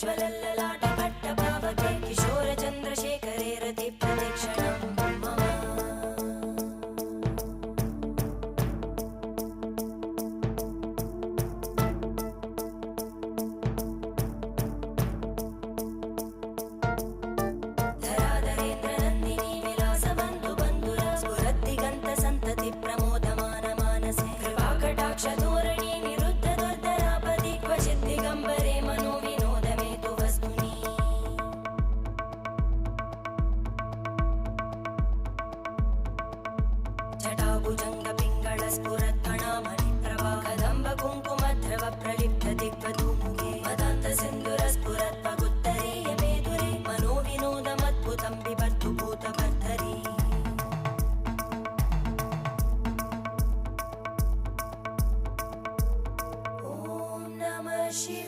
ज्वलल्ललाटपट्टपावके किशोरचन्द्रशेखरे रतिप्रतिक्षणं मम धराधरेन्द्रनन्दिनी विलासबन्धुबन्धुरा स्फुरद्दिगन्तसन्तति प्रमोदमानमानसे कृपाकटाक्षधोरणी निरुद्धदुर्धरापदि क्वचिद्दिगम्बरे मनोविनोदमेतु वस्तुनि जटाभुजङ्गपिङ्गळस्फुरत्फणामणिप्रभा कदम्बकुङ्कुमद्रव प्रलिप्तदिग्वधूमुखे मदान्तसिन्धुरस्फुरत्पगुत्तरीयमेधुरे मनोविनोदमद्भुतं बिभर्तु भूतभर्धरी ॐ नमः शिवाय।